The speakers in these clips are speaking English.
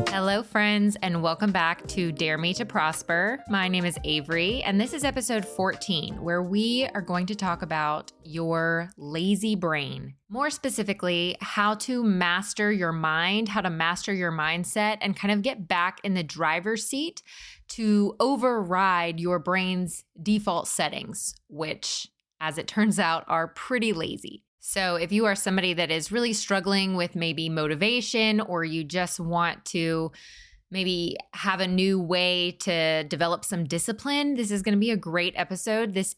Hello, friends, and welcome back to Dare Me to Prosper. My name is Avery, and this is episode 14, where we are going to talk about your lazy brain. More specifically, how to master your mind, how to master your mindset, and kind of get back in the driver's seat to override your brain's default settings, which, as it turns out, are pretty lazy. So if you are somebody that is really struggling with maybe motivation, or you just want to maybe have a new way to develop some discipline, this is going to be a great episode. This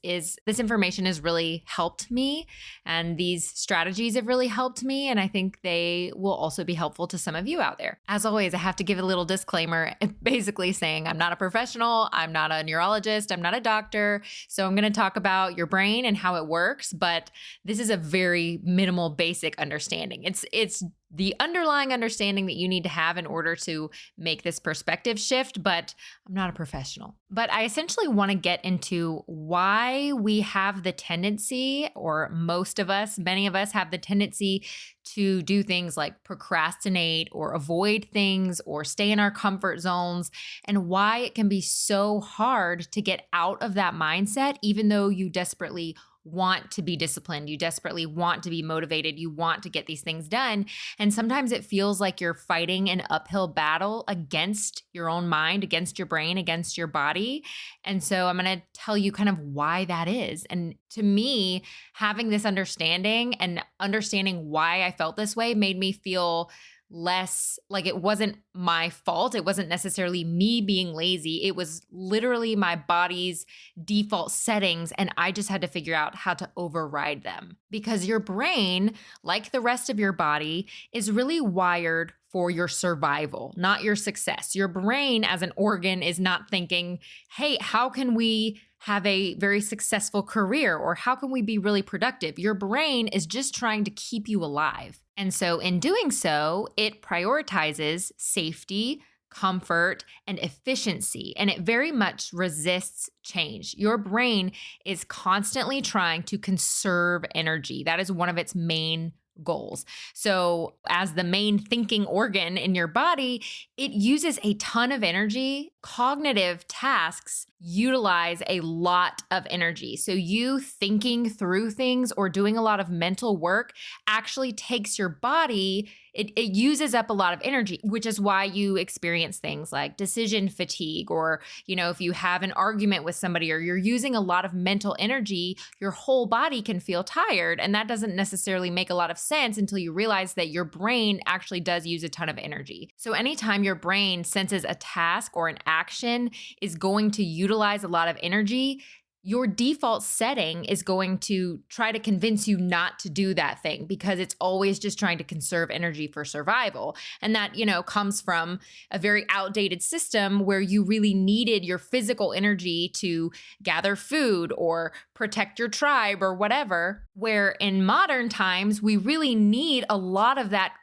information has really helped me, and these strategies have really helped me, and I think they will also be helpful to some of you out there. As always, I have to give a little disclaimer, basically saying I'm not a professional, I'm not a neurologist, I'm not a doctor, so I'm going to talk about your brain and how it works, but this is a very minimal, basic understanding. It's the underlying understanding that you need to have in order to make this perspective shift, but I'm not a professional. But I essentially want to get into why we have the tendency, or most of us, many of us have the tendency to do things like procrastinate or avoid things or stay in our comfort zones, and why it can be so hard to get out of that mindset, even though you desperately want to be disciplined, you desperately want to be motivated, you want to get these things done. And sometimes it feels like you're fighting an uphill battle against your own mind, against your brain, against your body. And so I'm going to tell you kind of why that is. And to me, having this understanding and understanding why I felt this way made me feel less like it wasn't my fault. It wasn't necessarily me being lazy. It was literally my body's default settings, and I just had to figure out how to override them. Because your brain, like the rest of your body, is really wired for your survival, not your success. Your brain as an organ is not thinking, hey, how can we have a very successful career, or how can we be really productive? Your brain is just trying to keep you alive. And so in doing so, it prioritizes safety, comfort, and efficiency, and it very much resists change. Your brain is constantly trying to conserve energy. That is one of its main goals. So as the main thinking organ in your body, it uses a ton of energy. Cognitive tasks utilize a lot of energy. So you thinking through things or doing a lot of mental work actually takes your body, it uses up a lot of energy, which is why you experience things like decision fatigue, or, if you have an argument with somebody or you're using a lot of mental energy, your whole body can feel tired. And that doesn't necessarily make a lot of sense until you realize that your brain actually does use a ton of energy. So anytime your brain senses a task or an action is going to utilize a lot of energy, your default setting is going to try to convince you not to do that thing, because it's always just trying to conserve energy for survival. And that, comes from a very outdated system where you really needed your physical energy to gather food or protect your tribe or whatever, where in modern times, we really need a lot of that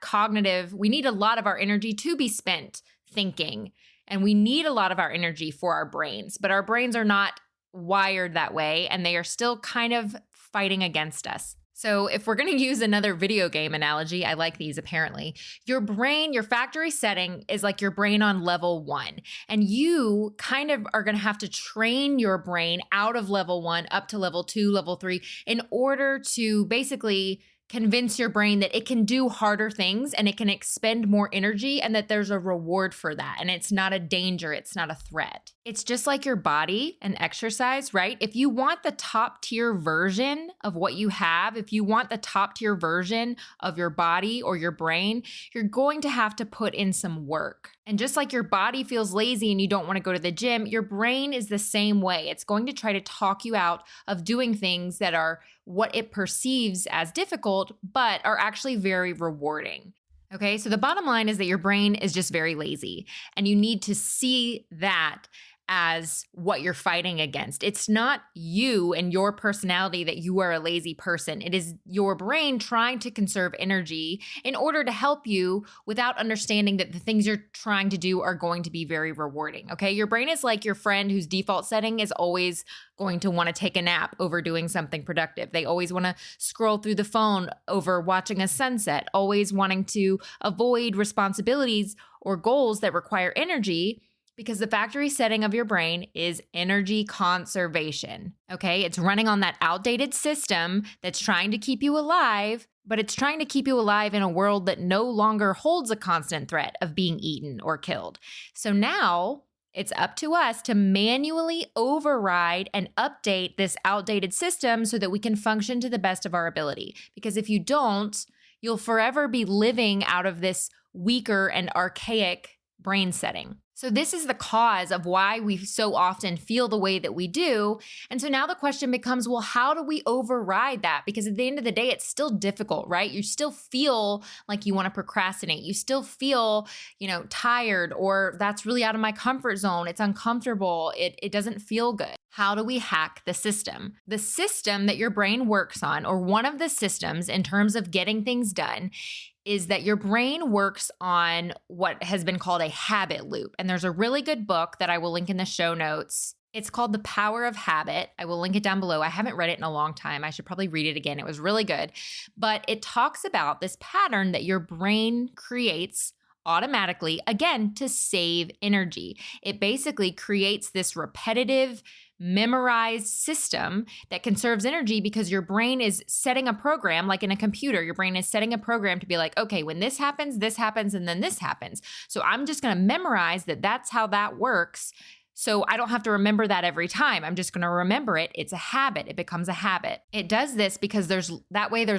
we need a lot of our energy to be spent thinking. And we need a lot of our energy for our brains, but our brains are not wired that way, and they are still kind of fighting against us. So if we're going to use another video game analogy, I like these apparently, your brain, your factory setting is like your brain on level 1. And you kind of are going to have to train your brain out of level 1 up to level 2, level 3 in order to basically convince your brain that it can do harder things and it can expend more energy, and that there's a reward for that. And it's not a danger. It's not a threat. It's just like your body and exercise, right? If you want the top tier version of what you have, if you want the top tier version of your body or your brain, you're going to have to put in some work. And just like your body feels lazy and you don't want to go to the gym, your brain is the same way. It's going to try to talk you out of doing things that are what it perceives as difficult, but are actually very rewarding. Okay, so the bottom line is that your brain is just very lazy, and you need to see that as what you're fighting against. It's not you and your personality that you are a lazy person. It is your brain trying to conserve energy in order to help you without understanding that the things you're trying to do are going to be very rewarding. Okay. Your brain is like your friend whose default setting is always going to want to take a nap over doing something productive. They always want to scroll through the phone over watching a sunset, always wanting to avoid responsibilities or goals that require energy, because the factory setting of your brain is energy conservation. Okay. It's running on that outdated system that's trying to keep you alive, but it's trying to keep you alive in a world that no longer holds a constant threat of being eaten or killed. So now it's up to us to manually override and update this outdated system so that we can function to the best of our ability. Because if you don't, you'll forever be living out of this weaker and archaic brain setting. So this is the cause of why we so often feel the way that we do. And so now the question becomes, well, how do we override that? Because at the end of the day, it's still difficult, right? You still feel like you want to procrastinate. You still feel, tired, or that's really out of my comfort zone. It's uncomfortable. It doesn't feel good. How do we hack the system? The system that your brain works on, or one of the systems in terms of getting things done, is that your brain works on what has been called a habit loop. And there's a really good book that I will link in the show notes. It's called The Power of Habit. I will link it down below. I haven't read it in a long time. I should probably read it again. It was really good. But it talks about this pattern that your brain creates automatically, again, to save energy. It basically creates this repetitive, memorized system that conserves energy because your brain is setting a program, like in a computer. Your brain is setting a program to be like, okay, when this happens, and then this happens. So I'm just going to memorize that that's how that works. So I don't have to remember that every time. I'm just going to remember it. It's a habit. It becomes a habit. It does this because there's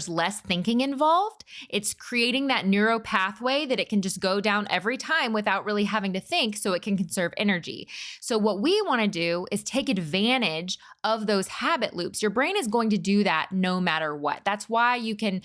less thinking involved. It's creating that neuro pathway that it can just go down every time without really having to think, so it can conserve energy. So what we want to do is take advantage of those habit loops. Your brain is going to do that no matter what. That's why you can,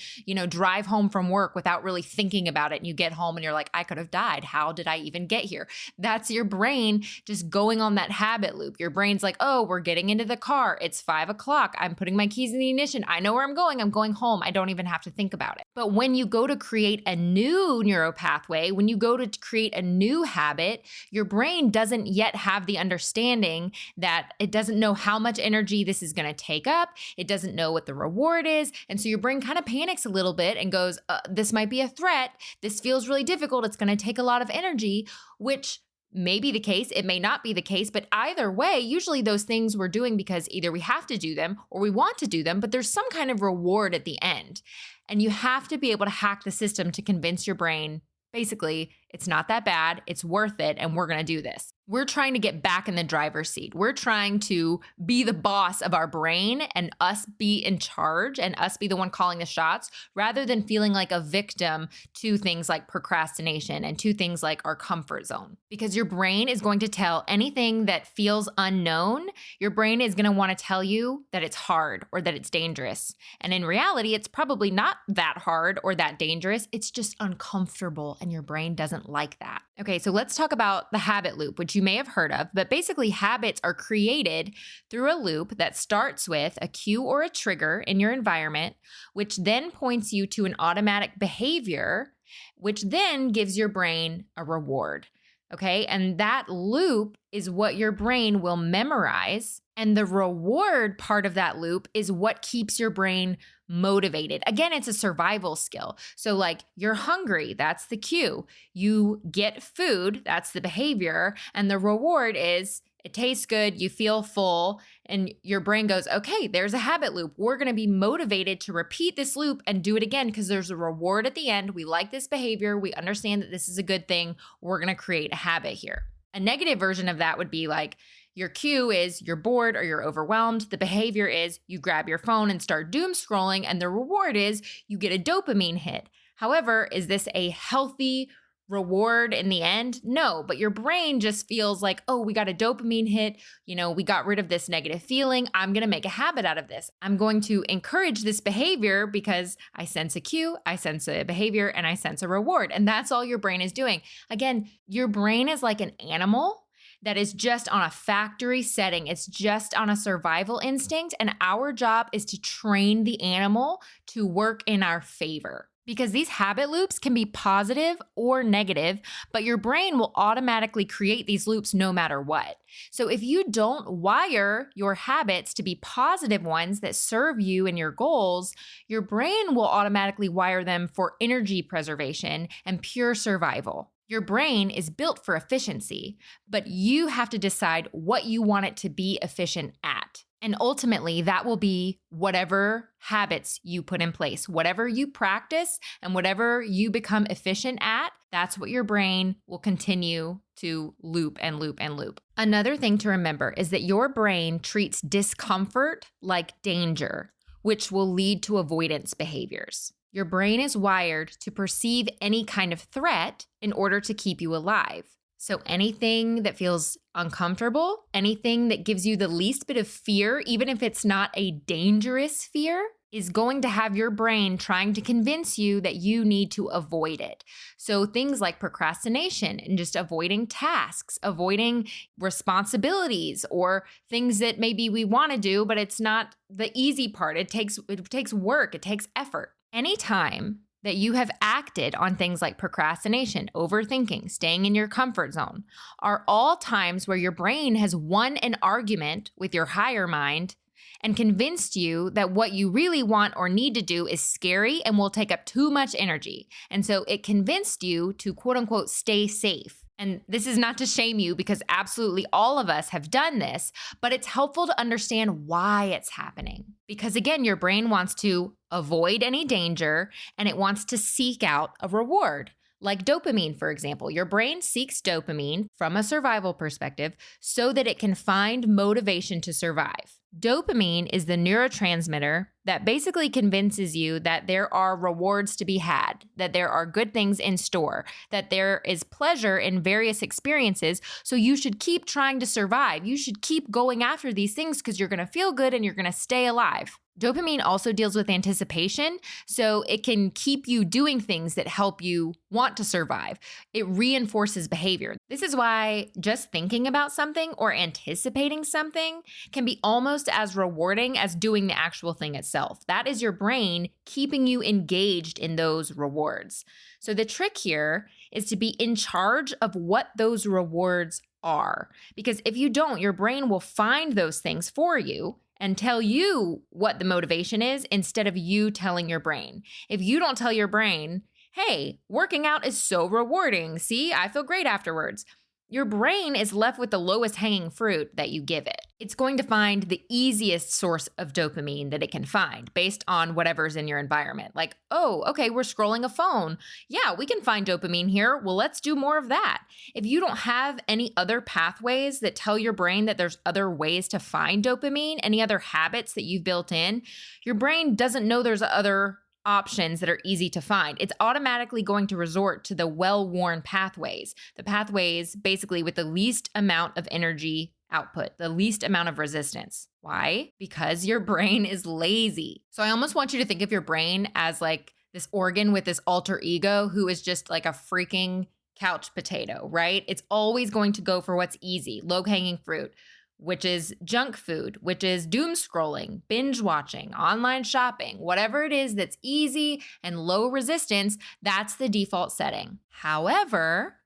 drive home from work without really thinking about it. And you get home and you're like, I could have died. How did I even get here? That's your brain just going on that habit loop. Your brain's like, oh, we're getting into the car. It's 5:00. I'm putting my keys in the ignition. I know where I'm going. I'm going home. I don't even have to think about it. But when you go to create a new neural pathway, when you go to create a new habit, your brain doesn't yet have the understanding that it doesn't know how much energy this is going to take up. It doesn't know what the reward is. And so your brain kind of panics a little bit and goes, this might be a threat. This feels really difficult. It's going to take a lot of energy, which may be the case. It may not be the case, but either way, usually those things we're doing because either we have to do them or we want to do them, but there's some kind of reward at the end. And you have to be able to hack the system to convince your brain, basically, it's not that bad, it's worth it, and we're going to do this. We're trying to get back in the driver's seat. We're trying to be the boss of our brain and us be in charge and us be the one calling the shots, rather than feeling like a victim to things like procrastination and to things like our comfort zone. Because your brain is going to tell anything that feels unknown, your brain is going to want to tell you that it's hard or that it's dangerous. And in reality, it's probably not that hard or that dangerous. It's just uncomfortable, and your brain doesn't like that. Okay, so let's talk about the habit loop, which you may have heard of, but basically habits are created through a loop that starts with a cue or a trigger in your environment, which then points you to an automatic behavior, which then gives your brain a reward. Okay, and that loop is what your brain will memorize. And the reward part of that loop is what keeps your brain motivated. Again, it's a survival skill. So like, you're hungry, that's the cue. You get food, that's the behavior. And the reward is it tastes good, you feel full, and your brain goes, okay, there's a habit loop. We're going to be motivated to repeat this loop and do it again because there's a reward at the end. We like this behavior. We understand that this is a good thing. We're going to create a habit here. A negative version of that would be like, your cue is you're bored or you're overwhelmed. The behavior is you grab your phone and start doom scrolling, and the reward is you get a dopamine hit. However, is this a healthy reward in the end? No, but your brain just feels like, oh, we got a dopamine hit. We got rid of this negative feeling. I'm going to make a habit out of this. I'm going to encourage this behavior because I sense a cue, I sense a behavior, and I sense a reward. And that's all your brain is doing. Again, your brain is like an animal that is just on a factory setting. It's just on a survival instinct. And our job is to train the animal to work in our favor. Because these habit loops can be positive or negative, but your brain will automatically create these loops no matter what. So if you don't wire your habits to be positive ones that serve you and your goals, your brain will automatically wire them for energy preservation and pure survival. Your brain is built for efficiency, but you have to decide what you want it to be efficient at. And ultimately, that will be whatever habits you put in place, whatever you practice and whatever you become efficient at, that's what your brain will continue to loop and loop and loop. Another thing to remember is that your brain treats discomfort like danger, which will lead to avoidance behaviors. Your brain is wired to perceive any kind of threat in order to keep you alive. So anything that feels uncomfortable, anything that gives you the least bit of fear, even if it's not a dangerous fear, is going to have your brain trying to convince you that you need to avoid it. So things like procrastination and just avoiding tasks, avoiding responsibilities, or things that maybe we want to do, but it's not the easy part. It takes work, it takes effort. Anytime that you have acted on things like procrastination, overthinking, staying in your comfort zone, are all times where your brain has won an argument with your higher mind and convinced you that what you really want or need to do is scary and will take up too much energy. And so it convinced you to quote unquote stay safe. And this is not to shame you because absolutely all of us have done this, but it's helpful to understand why it's happening. Because again, your brain wants to avoid any danger and it wants to seek out a reward. Like dopamine, for example. Your brain seeks dopamine from a survival perspective so that it can find motivation to survive. Dopamine is the neurotransmitter that basically convinces you that there are rewards to be had, that there are good things in store, that there is pleasure in various experiences. So you should keep trying to survive. You should keep going after these things because you're going to feel good and you're going to stay alive. Dopamine also deals with anticipation, so it can keep you doing things that help you want to survive. It reinforces behavior. This is why just thinking about something or anticipating something can be almost as rewarding as doing the actual thing itself. That is your brain keeping you engaged in those rewards. So the trick here is to be in charge of what those rewards are. Because if you don't, your brain will find those things for you and tell you what the motivation is instead of you telling your brain. If you don't tell your brain, hey, working out is so rewarding. See, I feel great afterwards. Your brain is left with the lowest hanging fruit that you give it. It's going to find the easiest source of dopamine that it can find based on whatever's in your environment. Like, oh, okay, we're scrolling a phone. Yeah, we can find dopamine here. Well, let's do more of that. If you don't have any other pathways that tell your brain that there's other ways to find dopamine, any other habits that you've built in, your brain doesn't know there's other options that are easy to find. It's automatically going to resort to the well-worn pathways, the pathways basically with the least amount of energy output, the least amount of resistance. Why? Because your brain is lazy. So I almost want you to think of your brain as like this organ with this alter ego who is just like a freaking couch potato, right? It's always going to go for what's easy, low-hanging fruit, which is junk food, which is doom scrolling, binge watching, online shopping, whatever it is that's easy and low resistance, that's the default setting. However,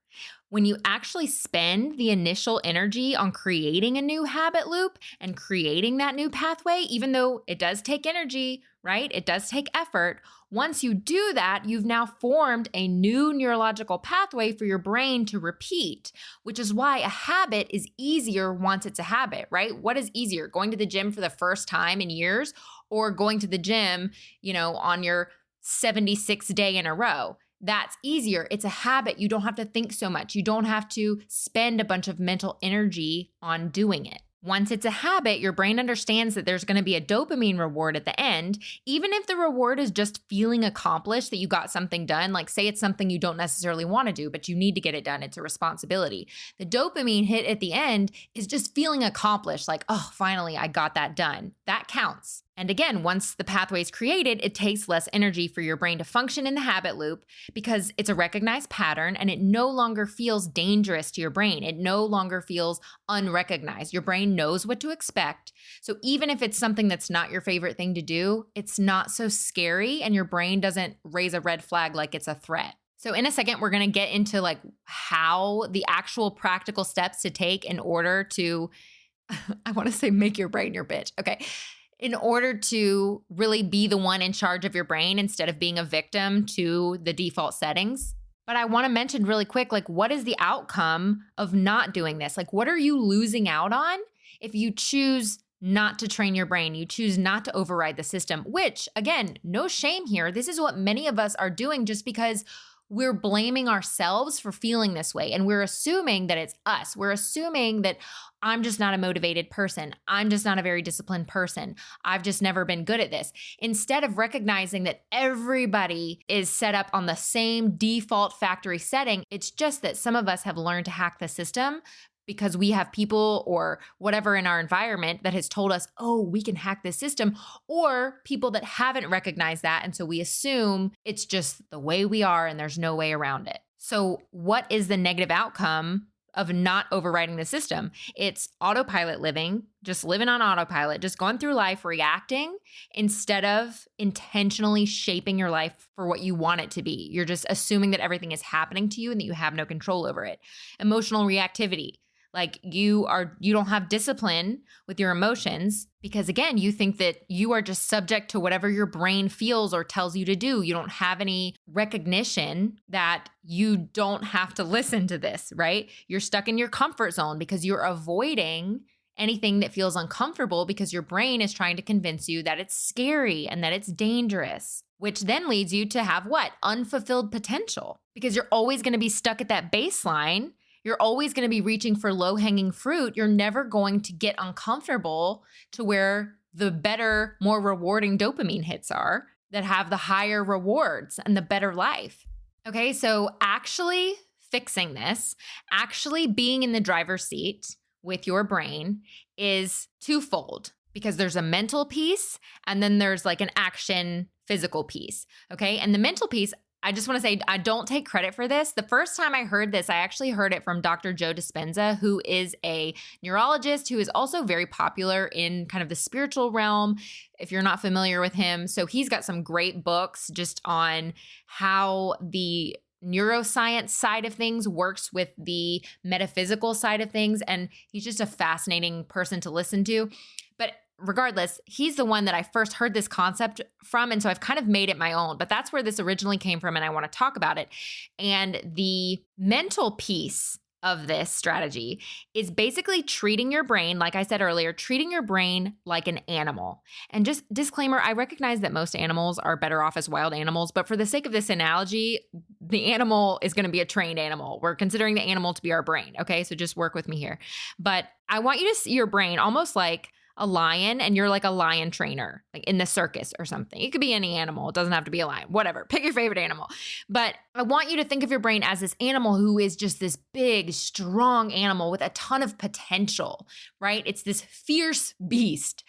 when you actually spend the initial energy on creating a new habit loop and creating that new pathway, even though it does take energy, right? It does take effort. Once you do that, you've now formed a new neurological pathway for your brain to repeat, which is why a habit is easier once it's a habit, right? What is easier, going to the gym for the first time in years or going to the gym, on your 76th day in a row? That's easier. It's a habit. You don't have to think so much. You don't have to spend a bunch of mental energy on doing it. Once it's a habit, your brain understands that there's going to be a dopamine reward at the end, even if the reward is just feeling accomplished, that you got something done. Like say it's something you don't necessarily want to do, but you need to get it done. It's a responsibility. The dopamine hit at the end is just feeling accomplished, like, oh, finally, I got that done. That counts. And again, once the pathway is created, it takes less energy for your brain to function in the habit loop because it's a recognized pattern and it no longer feels dangerous to your brain. It no longer feels unrecognized. Your brain knows what to expect. So even if it's something that's not your favorite thing to do, it's not so scary and your brain doesn't raise a red flag like it's a threat. So in a second, we're going to get into like how the actual practical steps to take in order to, I want to say make your brain your bitch. Okay. In order to really be the one in charge of your brain instead of being a victim to the default settings. But I want to mention really quick, like, what is the outcome of not doing this? Like, what are you losing out on if you choose not to train your brain? You choose not to override the system, which, again, no shame here. This is what many of us are doing just because we're blaming ourselves for feeling this way. And we're assuming that it's us. We're assuming that I'm just not a motivated person. I'm just not a very disciplined person. I've just never been good at this. Instead of recognizing that everybody is set up on the same default factory setting, it's just that some of us have learned to hack the system because we have people or whatever in our environment that has told us, oh, we can hack this system, or people that haven't recognized that. And so we assume it's just the way we are and there's no way around it. So what is the negative outcome of not overriding the system? It's autopilot living, just living on autopilot, just going through life reacting instead of intentionally shaping your life for what you want it to be. You're just assuming that everything is happening to you and that you have no control over it. Emotional reactivity. Like you don't have discipline with your emotions because again, you think that you are just subject to whatever your brain feels or tells you to do. You don't have any recognition that you don't have to listen to this, right? You're stuck in your comfort zone because you're avoiding anything that feels uncomfortable because your brain is trying to convince you that it's scary and that it's dangerous, which then leads you to have what? Unfulfilled potential because you're always going to be stuck at that baseline. You're always going to be reaching for low-hanging fruit. You're never going to get uncomfortable to where the better, more rewarding dopamine hits are that have the higher rewards and the better life. Okay, so actually fixing this, actually being in the driver's seat with your brain is twofold because there's a mental piece and then there's like an action physical piece. Okay, and the mental piece, I just want to say, I don't take credit for this. The first time I heard this, I actually heard it from Dr. Joe Dispenza, who is a neurologist who is also very popular in kind of the spiritual realm, if you're not familiar with him. So he's got some great books just on how the neuroscience side of things works with the metaphysical side of things. And he's just a fascinating person to listen to. But regardless, he's the one that I first heard this concept from. And so I've kind of made it my own, but that's where this originally came from. And I want to talk about it. And the mental piece of this strategy is basically treating your brain, like I said earlier, treating your brain like an animal. And just disclaimer, I recognize that most animals are better off as wild animals, but for the sake of this analogy, the animal is going to be a trained animal. We're considering the animal to be our brain. Okay. So just work with me here. But I want you to see your brain almost like a lion and you're like a lion trainer, like in the circus or something. It could be any animal. It doesn't have to be a lion, whatever. Pick your favorite animal. But I want you to think of your brain as this animal who is just this big, strong animal with a ton of potential, right? It's this fierce beast.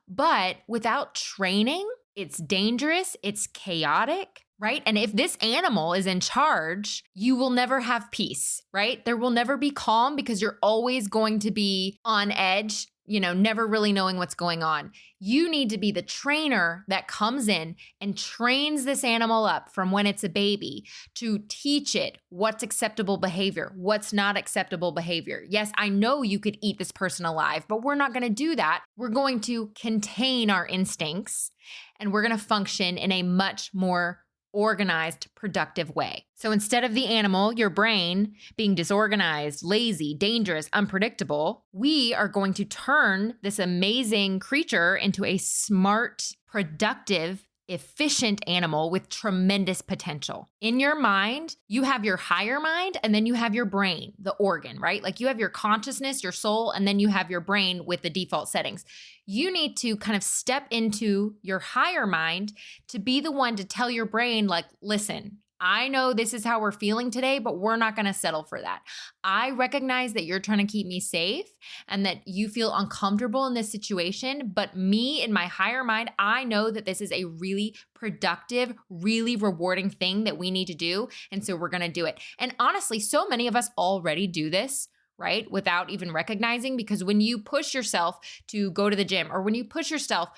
But without training, it's dangerous, it's chaotic, right? And if this animal is in charge, you will never have peace, right? There will never be calm because you're always going to be on edge, never really knowing what's going on. You need to be the trainer that comes in and trains this animal up from when it's a baby to teach it what's acceptable behavior, what's not acceptable behavior. Yes, I know you could eat this person alive, but we're not going to do that. We're going to contain our instincts and we're going to function in a much more organized, productive way. So instead of the animal, your brain, being disorganized, lazy, dangerous, unpredictable, we are going to turn this amazing creature into a smart, productive, efficient animal with tremendous potential. In your mind, you have your higher mind and then you have your brain, the organ, right? Like you have your consciousness, your soul, and then you have your brain with the default settings. You need to kind of step into your higher mind to be the one to tell your brain, like, listen, I know this is how we're feeling today, but we're not going to settle for that. I recognize that you're trying to keep me safe and that you feel uncomfortable in this situation. But me, in my higher mind, I know that this is a really productive, really rewarding thing that we need to do. And so we're going to do it. And honestly, so many of us already do this, right? Without even recognizing, because when you push yourself to go to the gym, or when you push yourself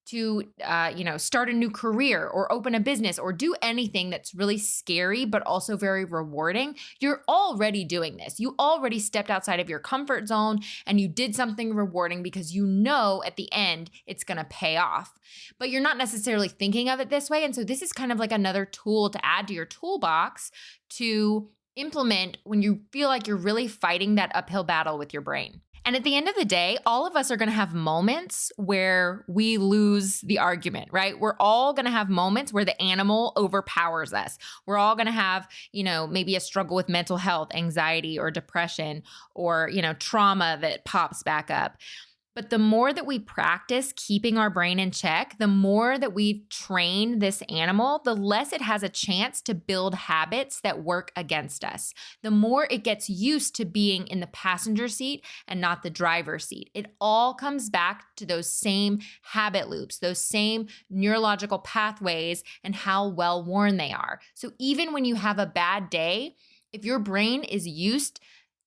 to, start a new career or open a business or do anything that's really scary, but also very rewarding, you're already doing this. You already stepped outside of your comfort zone and you did something rewarding because you know at the end it's going to pay off, but you're not necessarily thinking of it this way. And so this is kind of like another tool to add to your toolbox to implement when you feel like you're really fighting that uphill battle with your brain. And at the end of the day, all of us are going to have moments where we lose the argument, right? We're all going to have moments where the animal overpowers us. We're all going to have, maybe a struggle with mental health, anxiety, or depression, or, trauma that pops back up. But the more that we practice keeping our brain in check, the more that we train this animal, the less it has a chance to build habits that work against us. The more it gets used to being in the passenger seat and not the driver's seat. It all comes back to those same habit loops, those same neurological pathways, and how well worn they are. So even when you have a bad day, if your brain is used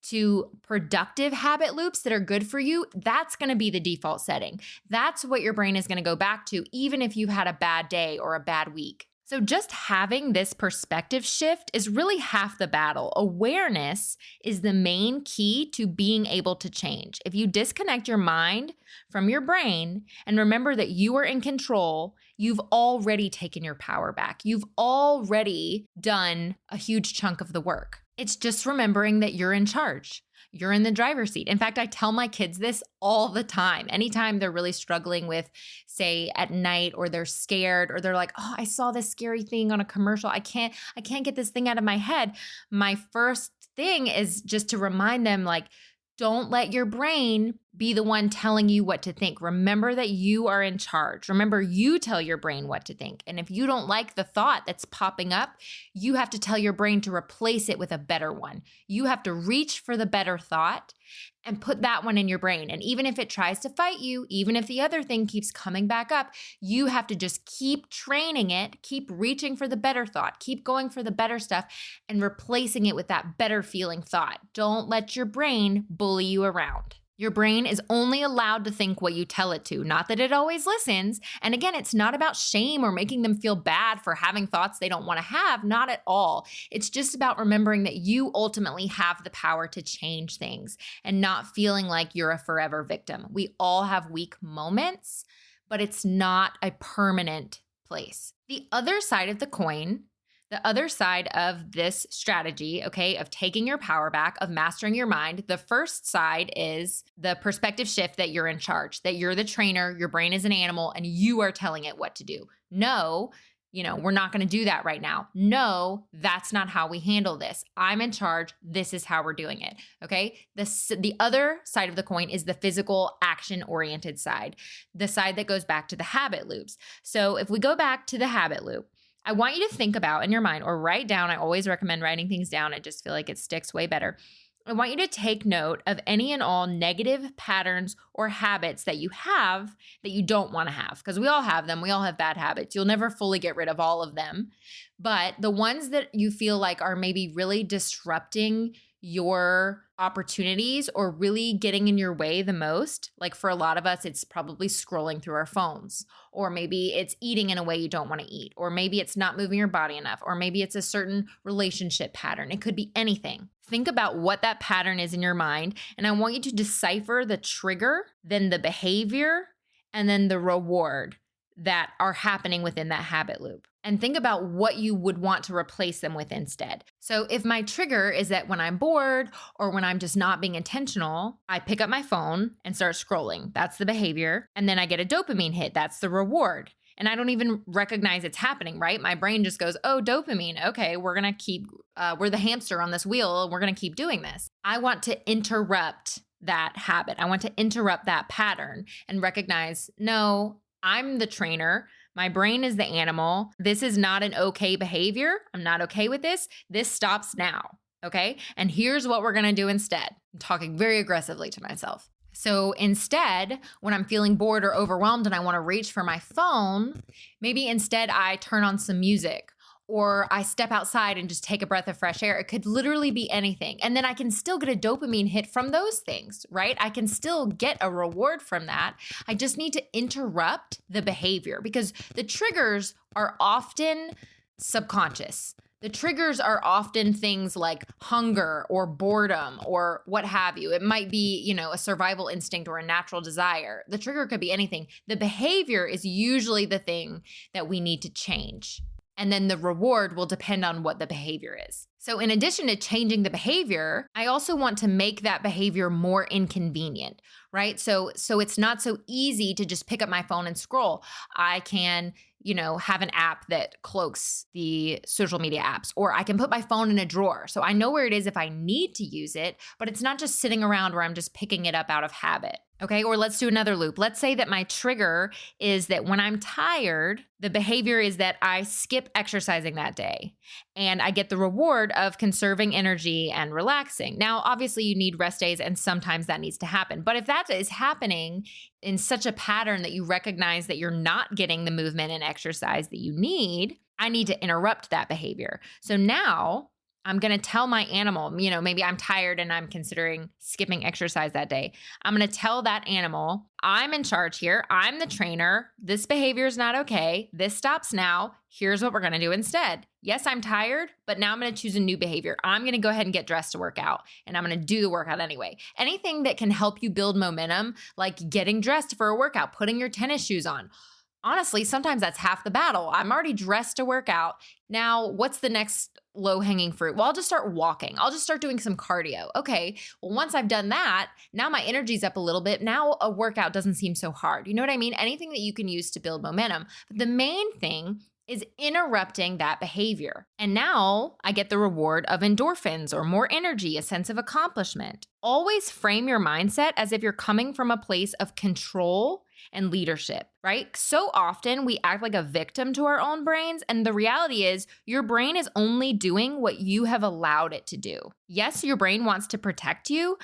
to productive habit loops that are good for you, that's going to be the default setting. That's what your brain is going to go back to, even if you've had a bad day or a bad week. So just having this perspective shift is really half the battle. Awareness is the main key to being able to change. If you disconnect your mind from your brain and remember that you are in control, you've already taken your power back. You've already done a huge chunk of the work. It's just remembering that you're in charge. You're in the driver's seat. In fact, I tell my kids this all the time. Anytime they're really struggling with, say, at night, or they're scared, or they're like, oh, I saw this scary thing on a commercial. I can't get this thing out of my head. My first thing is just to remind them, like, don't let your brain be the one telling you what to think. Remember that you are in charge. Remember, you tell your brain what to think. And if you don't like the thought that's popping up, you have to tell your brain to replace it with a better one. You have to reach for the better thought and put that one in your brain. And even if it tries to fight you, even if the other thing keeps coming back up, you have to just keep training it, keep reaching for the better thought, keep going for the better stuff, and replacing it with that better feeling thought. Don't let your brain bully you around. Your brain is only allowed to think what you tell it to, not that it always listens. And again, it's not about shame or making them feel bad for having thoughts they don't want to have, not at all. It's just about remembering that you ultimately have the power to change things and not feeling like you're a forever victim. We all have weak moments, but it's not a permanent place. The other side of the coin, the other side of this strategy, okay, of taking your power back, of mastering your mind, the first side is the perspective shift that you're in charge, that you're the trainer, your brain is an animal, and you are telling it what to do. No, we're not going to do that right now. No, that's not how we handle this. I'm in charge. This is how we're doing it, okay? The other side of the coin is the physical action-oriented side, the side that goes back to the habit loops. So if we go back to the habit loop, I want you to think about in your mind, or write down. I always recommend writing things down. I just feel like it sticks way better. I want you to take note of any and all negative patterns or habits that you have that you don't want to have, because we all have them. We all have bad habits. You'll never fully get rid of all of them. But the ones that you feel like are maybe really disrupting your opportunities or really getting in your way the most, like for a lot of us, it's probably scrolling through our phones, or maybe it's eating in a way you don't want to eat, or maybe it's not moving your body enough, or maybe it's a certain relationship pattern. It could be anything. Think about what that pattern is in your mind, and I want you to decipher the trigger, then the behavior, and then the reward that are happening within that habit loop. And think about what you would want to replace them with instead. So if my trigger is that when I'm bored or when I'm just not being intentional, I pick up my phone and start scrolling. That's the behavior. And then I get a dopamine hit. That's the reward. And I don't even recognize it's happening, right? My brain just goes, oh, dopamine. Okay, we're the hamster on this wheel. We're going to keep doing this. I want to interrupt that habit. I want to interrupt that pattern and recognize, no, I'm the trainer. My brain is the animal. This is not an okay behavior. I'm not okay with this. This stops now. Okay. And here's what we're going to do instead. I'm talking very aggressively to myself. So instead, when I'm feeling bored or overwhelmed and I want to reach for my phone, maybe instead I turn on some music or I step outside and just take a breath of fresh air. It could literally be anything. And then I can still get a dopamine hit from those things, right? I can still get a reward from that. I just need to interrupt the behavior because the triggers are often subconscious. The triggers are often things like hunger or boredom or what have you. It might be, a survival instinct or a natural desire. The trigger could be anything. The behavior is usually the thing that we need to change. And then the reward will depend on what the behavior is. So in addition to changing the behavior, I also want to make that behavior more inconvenient, right? So it's not so easy to just pick up my phone and scroll. I can have an app that cloaks the social media apps, or I can put my phone in a drawer. So I know where it is if I need to use it, but it's not just sitting around where I'm just picking it up out of habit. Okay, or let's do another loop. Let's say that my trigger is that when I'm tired, the behavior is that I skip exercising that day and I get the reward of conserving energy and relaxing. Now, obviously you need rest days and sometimes that needs to happen. But if that is happening in such a pattern that you recognize that you're not getting the movement and exercise that you need, I need to interrupt that behavior. So now I'm going to tell my animal, maybe I'm tired and I'm considering skipping exercise that day. I'm going to tell that animal, I'm in charge here. I'm the trainer. This behavior is not okay. This stops now. Here's what we're going to do instead. Yes, I'm tired, but now I'm going to choose a new behavior. I'm going to go ahead and get dressed to work out, and I'm going to do the workout anyway. Anything that can help you build momentum, like getting dressed for a workout, putting your tennis shoes on. Honestly, sometimes that's half the battle. I'm already dressed to work out. Now, what's the next low-hanging fruit? Well, I'll just start walking. I'll just start doing some cardio. Okay, well, once I've done that, now my energy's up a little bit. Now a workout doesn't seem so hard. You know what I mean? Anything that you can use to build momentum. But the main thing is interrupting that behavior. And now I get the reward of endorphins or more energy, a sense of accomplishment. Always frame your mindset as if you're coming from a place of control and leadership, right? So often we act like a victim to our own brains, and the reality is your brain is only doing what you have allowed it to do. Yes, your brain wants to protect you,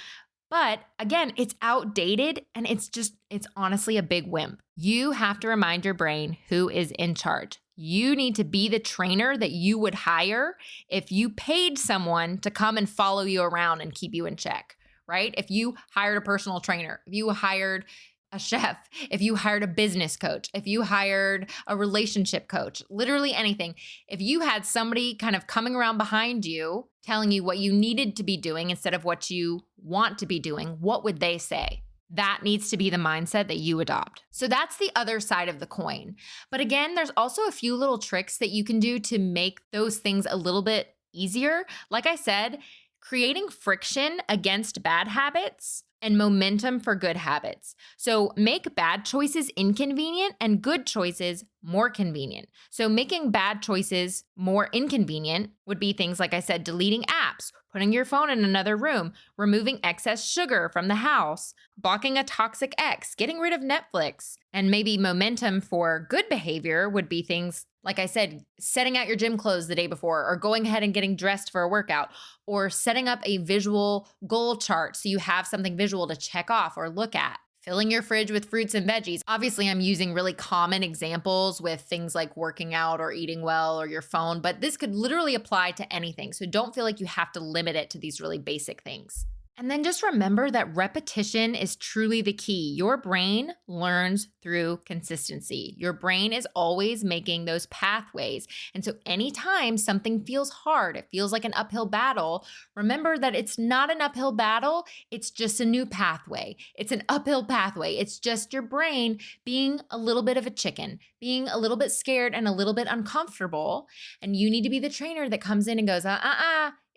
but again, it's outdated and it's honestly a big wimp. You have to remind your brain who is in charge. You need to be the trainer that you would hire if you paid someone to come and follow you around and keep you in check, right? If you hired a personal trainer, if you hired a chef, if you hired a business coach, if you hired a relationship coach, literally anything. If you had somebody kind of coming around behind you telling you what you needed to be doing instead of what you want to be doing, what would they say? That needs to be the mindset that you adopt. So that's the other side of the coin. But again, there's also a few little tricks that you can do to make those things a little bit easier. Like I said, creating friction against bad habits and momentum for good habits. So make bad choices inconvenient and good choices more convenient. So making bad choices more inconvenient would be things like I said, deleting apps, putting your phone in another room, removing excess sugar from the house, blocking a toxic ex, getting rid of Netflix. And maybe momentum for good behavior would be things like I said, setting out your gym clothes the day before, or going ahead and getting dressed for a workout, or setting up a visual goal chart so you have something visual to check off or look at. Filling your fridge with fruits and veggies. Obviously, I'm using really common examples with things like working out or eating well or your phone, but this could literally apply to anything. So don't feel like you have to limit it to these really basic things. And then just remember that repetition is truly the key. Your brain learns through consistency. Your brain is always making those pathways. And so anytime something feels hard, it feels like an uphill battle, remember that it's not an uphill battle, it's just a new pathway. It's an uphill pathway. It's just your brain being a little bit of a chicken, being a little bit scared and a little bit uncomfortable. And you need to be the trainer that comes in and goes,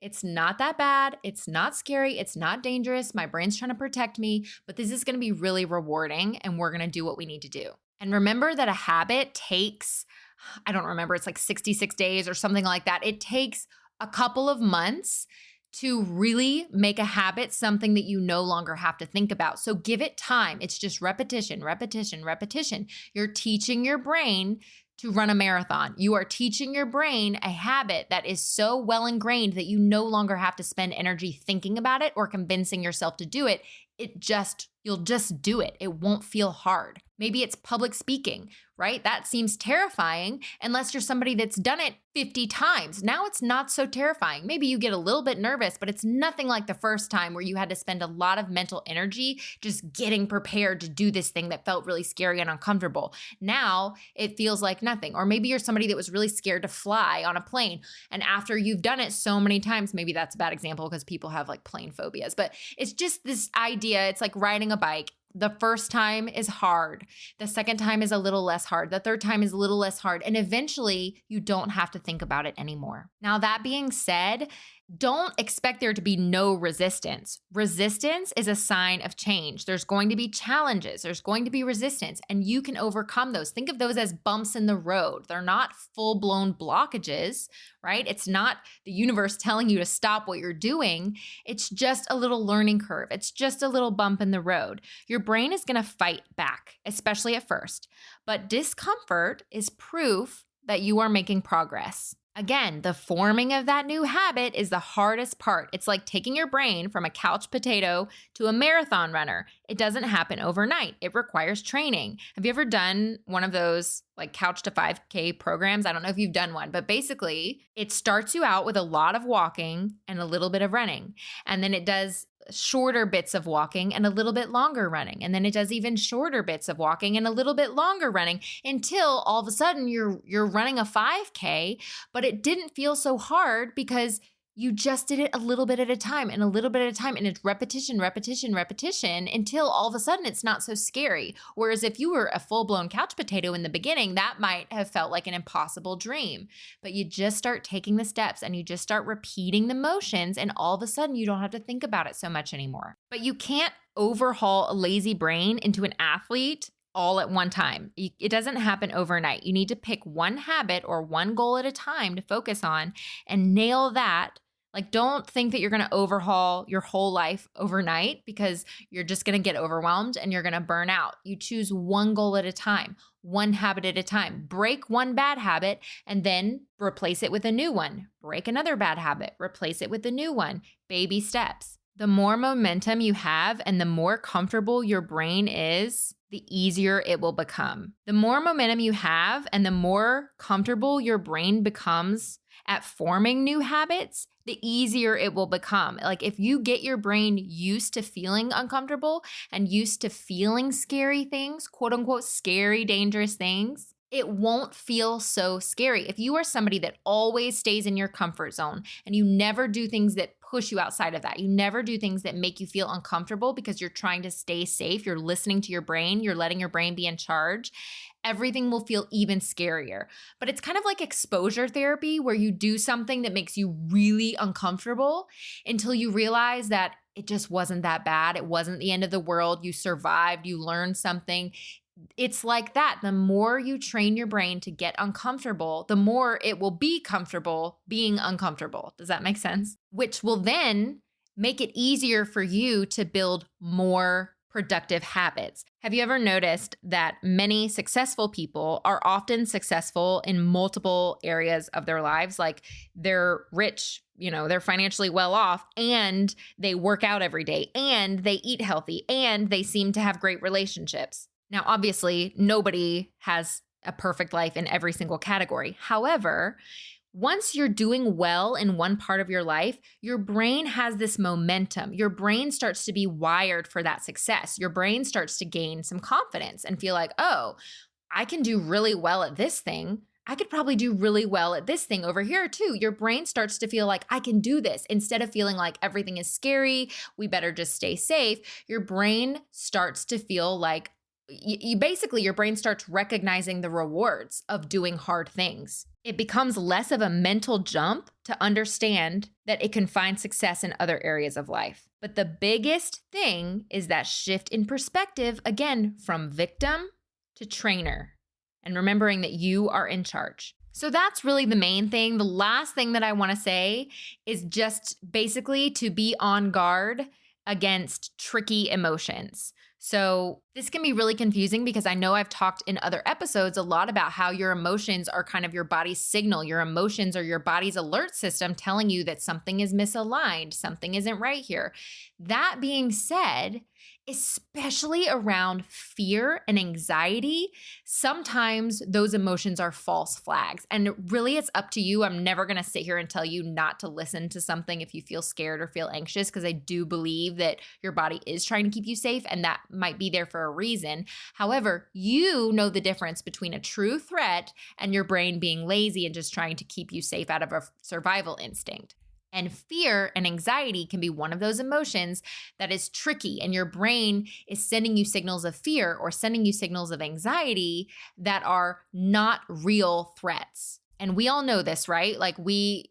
it's not that bad. It's not scary. It's not dangerous. My brain's trying to protect me, but this is going to be really rewarding and we're going to do what we need to do. And remember that a habit takes, I don't remember, it's like 66 days or something like that. It takes a couple of months to really make a habit something that you no longer have to think about. So give it time. It's just repetition, repetition, repetition. You're teaching your brain to run a marathon. You are teaching your brain a habit that is so well ingrained that you no longer have to spend energy thinking about it or convincing yourself to do it. You'll just do it. It won't feel hard. Maybe it's public speaking, right? That seems terrifying unless you're somebody that's done it 50 times. Now it's not so terrifying. Maybe you get a little bit nervous, but it's nothing like the first time where you had to spend a lot of mental energy just getting prepared to do this thing that felt really scary and uncomfortable. Now it feels like nothing. Or maybe you're somebody that was really scared to fly on a plane. And after you've done it so many times, maybe that's a bad example because people have like plane phobias, but it's just this idea. It's like riding a bike. The first time is hard. The second time is a little less hard. The third time is a little less hard. And eventually you don't have to think about it anymore. Now, that being said, don't expect there to be no resistance. Resistance is a sign of change. There's going to be challenges. There's going to be resistance, and you can overcome those. Think of those as bumps in the road. They're not full-blown blockages, right? It's not the universe telling you to stop what you're doing. It's just a little learning curve. It's just a little bump in the road. Your brain is going to fight back, especially at first, but discomfort is proof that you are making progress. Again, the forming of that new habit is the hardest part. It's like taking your brain from a couch potato to a marathon runner. It doesn't happen overnight. It requires training. Have you ever done one of those like couch to 5K programs? I don't know if you've done one, but basically it starts you out with a lot of walking and a little bit of running. And then it does shorter bits of walking and a little bit longer running. And then it does even shorter bits of walking and a little bit longer running until all of a sudden you're running a 5K, but it didn't feel so hard because you just did it a little bit at a time and a little bit at a time. And it's repetition, repetition, repetition until all of a sudden it's not so scary. Whereas if you were a full-blown couch potato in the beginning, that might have felt like an impossible dream. But you just start taking the steps and you just start repeating the motions, and all of a sudden you don't have to think about it so much anymore. But you can't overhaul a lazy brain into an athlete all at one time. It doesn't happen overnight. You need to pick one habit or one goal at a time to focus on and nail that. Like, don't think that you're going to overhaul your whole life overnight because you're just going to get overwhelmed and you're going to burn out. You choose one goal at a time, one habit at a time. Break one bad habit and then replace it with a new one. Break another bad habit, replace it with a new one. Baby steps. The more momentum you have and the more comfortable your brain is, the easier it will become. The more momentum you have and the more comfortable your brain becomes at forming new habits, the easier it will become. Like if you get your brain used to feeling uncomfortable and used to feeling scary things, quote unquote, scary, dangerous things, it won't feel so scary. If you are somebody that always stays in your comfort zone and you never do things that push you outside of that, you never do things that make you feel uncomfortable because you're trying to stay safe, you're listening to your brain, you're letting your brain be in charge, everything will feel even scarier. But it's kind of like exposure therapy where you do something that makes you really uncomfortable until you realize that it just wasn't that bad. It wasn't the end of the world. You survived, you learned something. It's like that. The more you train your brain to get uncomfortable, the more it will be comfortable being uncomfortable. Does that make sense? Which will then make it easier for you to build more productive habits. Have you ever noticed that many successful people are often successful in multiple areas of their lives? Like they're rich, they're financially well off, and they work out every day, and they eat healthy, and they seem to have great relationships. Now, obviously, nobody has a perfect life in every single category. However, once you're doing well in one part of your life, your brain has this momentum. Your brain starts to be wired for that success. Your brain starts to gain some confidence and feel like, oh, I can do really well at this thing. I could probably do really well at this thing over here too. Your brain starts to feel like I can do this instead of feeling like everything is scary. We better just stay safe. Your brain starts to feel like your brain starts recognizing the rewards of doing hard things. It becomes less of a mental jump to understand that it can find success in other areas of life. But the biggest thing is that shift in perspective, again, from victim to trainer, and remembering that you are in charge. So that's really the main thing. The last thing that I want to say is just basically to be on guard against tricky emotions. So this can be really confusing because I know I've talked in other episodes a lot about how your emotions are kind of your body's signal. Your emotions are your body's alert system telling you that something is misaligned, something isn't right here. That being said, especially around fear and anxiety, sometimes those emotions are false flags. And really, it's up to you. I'm never going to sit here and tell you not to listen to something if you feel scared or feel anxious, because I do believe that your body is trying to keep you safe, and that might be there for a reason. However, you know the difference between a true threat and your brain being lazy and just trying to keep you safe out of a survival instinct. And fear and anxiety can be one of those emotions that is tricky, and your brain is sending you signals of fear or sending you signals of anxiety that are not real threats. And we all know this, right? Like we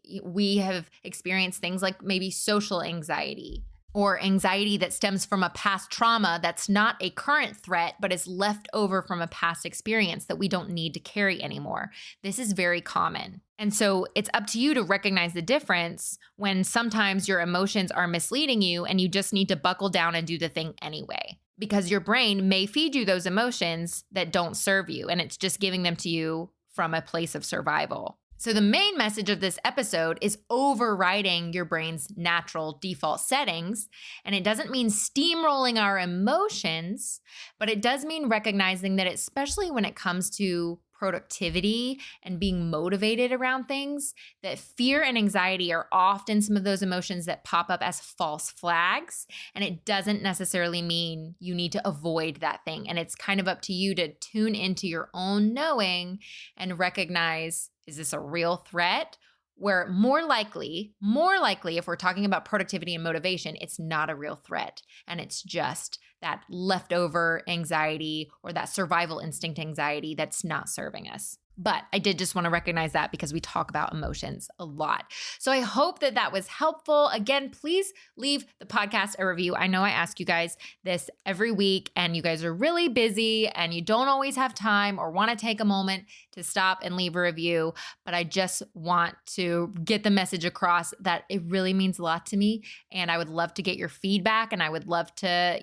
have experienced things like maybe social anxiety or anxiety that stems from a past trauma that's not a current threat, but is left over from a past experience that we don't need to carry anymore. This is very common. And so it's up to you to recognize the difference when sometimes your emotions are misleading you and you just need to buckle down and do the thing anyway. Because your brain may feed you those emotions that don't serve you, and it's just giving them to you from a place of survival. So the main message of this episode is overriding your brain's natural default settings. And it doesn't mean steamrolling our emotions, but it does mean recognizing that, especially when it comes to productivity and being motivated around things, that fear and anxiety are often some of those emotions that pop up as false flags. And it doesn't necessarily mean you need to avoid that thing. And it's kind of up to you to tune into your own knowing and recognize, is this a real threat? Where more likely, if we're talking about productivity and motivation, it's not a real threat. And it's just that leftover anxiety or that survival instinct anxiety that's not serving us. But I did just want to recognize that because we talk about emotions a lot. So I hope that that was helpful. Again, please leave the podcast a review. I know I ask you guys this every week, and you guys are really busy and you don't always have time or want to take a moment to stop and leave a review. But I just want to get the message across that it really means a lot to me. And I would love to get your feedback, and I would love to,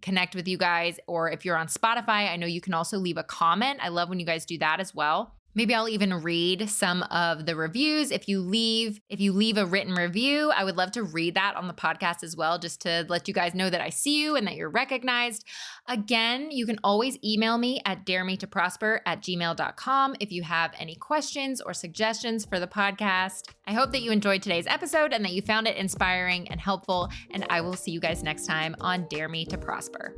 connect with you guys. Or if you're on Spotify, I know you can also leave a comment. I love when you guys do that as well. Maybe I'll even read some of the reviews. If you leave a written review, I would love to read that on the podcast as well, just to let you guys know that I see you and that you're recognized. Again, you can always email me at dareMeToProsper@gmail.com if you have any questions or suggestions for the podcast. I hope that you enjoyed today's episode and that you found it inspiring and helpful, and I will see you guys next time on Dare Me to Prosper.